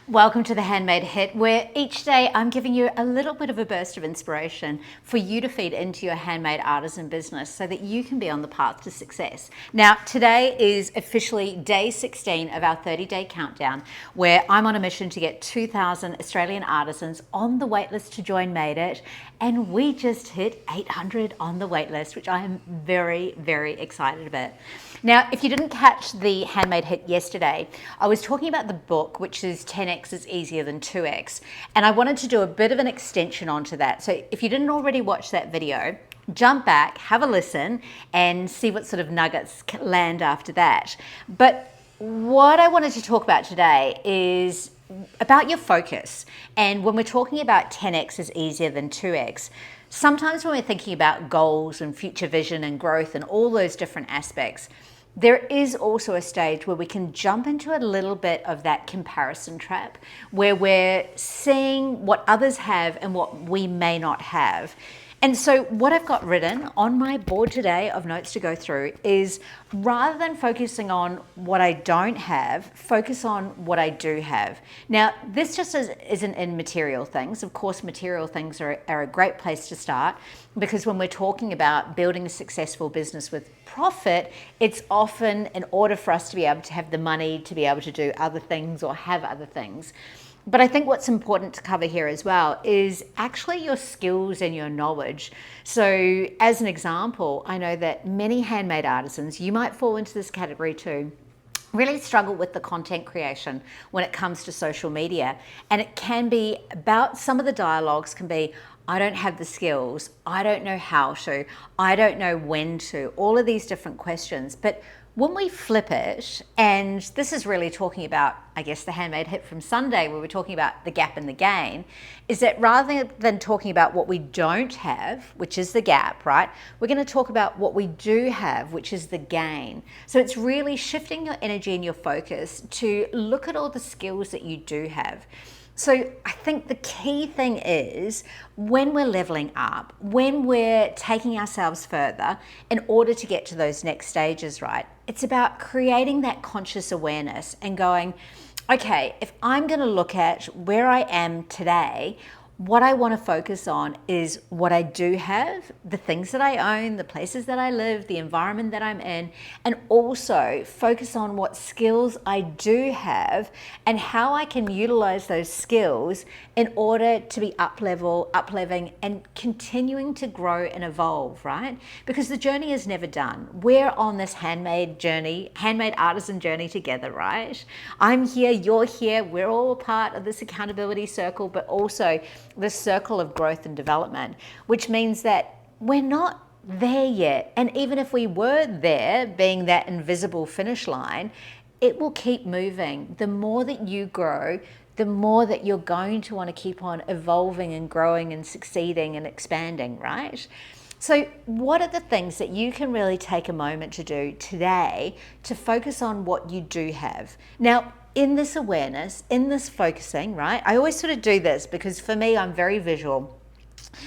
Welcome to the Handmade HIT, where each day I'm giving you a little bit of a burst of inspiration for you to feed into your handmade artisan business so that you can be on the path to success. Now, today is officially day 16 of our 30-day countdown, where I'm on a mission to get 2,000 Australian artisans on the waitlist to join Madeit, and we just hit 800 on the waitlist, which I am very, very excited about. Now, if you didn't catch the Handmade HIT yesterday, I was talking about the book, which is 10x is easier than 2x. And I wanted to do a bit of an extension onto that. So if you didn't already watch that video, jump back, have a listen, and see what sort of nuggets land after that. But what I wanted to talk about today is about your focus. And when we're talking about 10x is easier than 2x, sometimes when we're thinking about goals and future vision and growth and all those different aspects, there is also a stage where we can jump into a little bit of that comparison trap, where we're seeing what others have and what we may not have. And so what I've got written on my board today of notes to go through is, rather than focusing on what I don't have, focus on what I do have. Now, this just isn't in material things. Of course, material things are a great place to start, because when we're talking about building a successful business with profit, it's often in order for us to be able to have the money to be able to do other things or have other things. But I think what's important to cover here as well is actually your skills and your knowledge. So as an example, I know that many handmade artisans, you might fall into this category too, really struggle with the content creation when it comes to social media. And it can be about, some of the dialogues can be, I don't have the skills, I don't know how to, I don't know when to, all of these different questions. But when we flip it, and this is really talking about, I guess, the Handmade HIT from Sunday, where we're talking about the gap and the gain, is that rather than talking about what we don't have, which is the gap, right, we're going to talk about what we do have, which is the gain. So it's really shifting your energy and your focus to look at all the skills that you do have. So I think the key thing is, when we're leveling up, when we're taking ourselves further in order to get to those next stages, right, it's about creating that conscious awareness and going, okay, if I'm going to look at where I am today, what I want to focus on is what I do have, the things that I own, the places that I live, the environment that I'm in, and also focus on what skills I do have and how I can utilize those skills in order to be up-leveling and continuing to grow and evolve, right? Because the journey is never done. We're on this handmade journey, handmade artisan journey together, right? I'm here, you're here, we're all a part of this accountability circle, but also this circle of growth and development, which means that we're not there yet. And even if we were there, being that invisible finish line, it will keep moving. The more that you grow, the more that you're going to want to keep on evolving and growing and succeeding and expanding, right? So what are the things that you can really take a moment to do today to focus on what you do have? Now, in this awareness, in this focusing, right? I always sort of do this because for me, I'm very visual.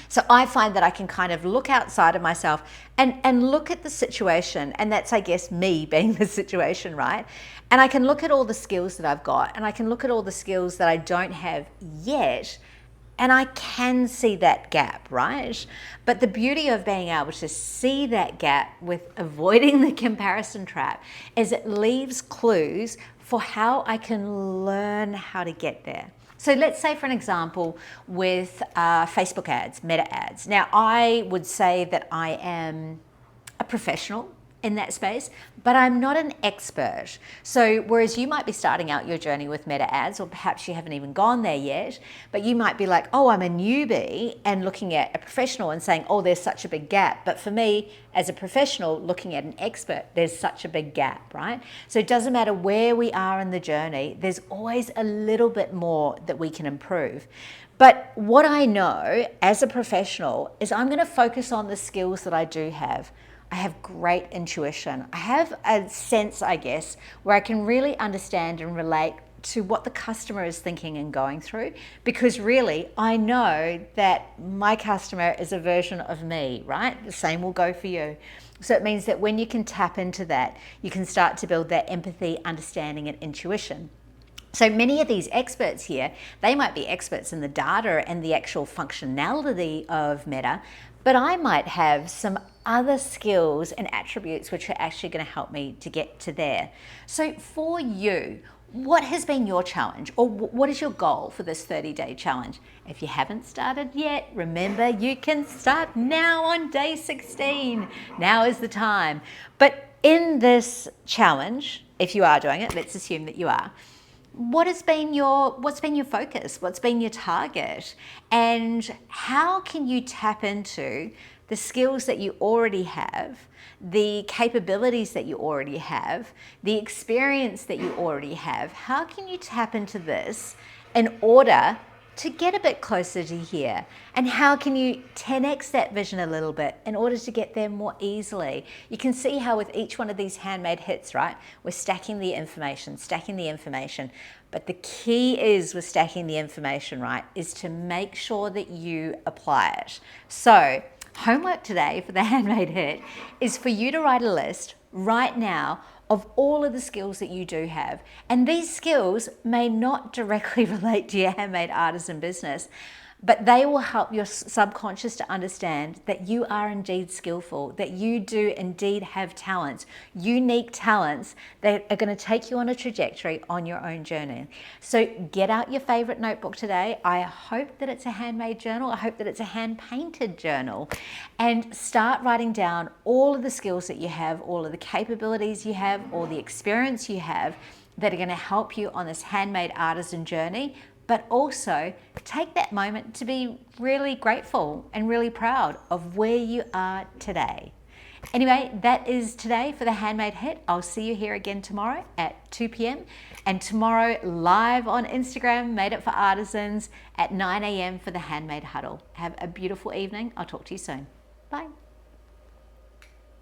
So I find that I can kind of look outside of myself and look at the situation. And that's, I guess, me being the situation, right? And I can look at all the skills that I've got, and I can look at all the skills that I don't have yet, and I can see that gap, right? But the beauty of being able to see that gap with avoiding the comparison trap is it leaves clues for how I can learn how to get there. So let's say, for an example, with Facebook ads, Meta ads. Now, I would say that I am a professional in that space, but I'm not an expert. So whereas you might be starting out your journey with Meta ads, or perhaps you haven't even gone there yet, but you might be like, oh, I'm a newbie, and looking at a professional and saying, oh, there's such a big gap. But for me, as a professional, looking at an expert, there's such a big gap, right? So it doesn't matter where we are in the journey, there's always a little bit more that we can improve. But what I know as a professional is I'm going to focus on the skills that I do have. I have great intuition. I have a sense, I guess, where I can really understand and relate to what the customer is thinking and going through, because really I know that my customer is a version of me, right? The same will go for you. So it means that when you can tap into that, you can start to build that empathy, understanding, and intuition. So many of these experts here, they might be experts in the data and the actual functionality of Meta, but I might have some other skills and attributes which are actually going to help me to get to there. So for you, what has been your challenge, or what is your goal for this 30-day challenge? If you haven't started yet, remember you can start now on day 16. Now is the time. But in this challenge, if you are doing it, let's assume that you are, what's been your focus? What's been your target? And how can you tap into the skills that you already have, the capabilities that you already have, the experience that you already have? How can you tap into this in order to get a bit closer to here? And how can you 10x that vision a little bit in order to get there more easily? You can see how with each one of these handmade hits, right, we're stacking the information. But the key is with stacking the information, right, is to make sure that you apply it. So homework today for the Handmade HIT is for you to write a list right now of all of the skills that you do have. And these skills may not directly relate to your handmade artisan business, but they will help your subconscious to understand that you are indeed skillful, that you do indeed have talents, unique talents that are going to take you on a trajectory on your own journey. So get out your favorite notebook today. I hope that it's a handmade journal. I hope that it's a hand-painted journal, and start writing down all of the skills that you have, all of the capabilities you have, all the experience you have that are going to help you on this handmade artisan journey. But also take that moment to be really grateful and really proud of where you are today. Anyway, that is today for the Handmade HIT. I'll see you here again tomorrow at 2 p.m. and tomorrow live on Instagram, Made It for Artisans at 9 a.m. for the Handmade Huddle. Have a beautiful evening. I'll talk to you soon. Bye.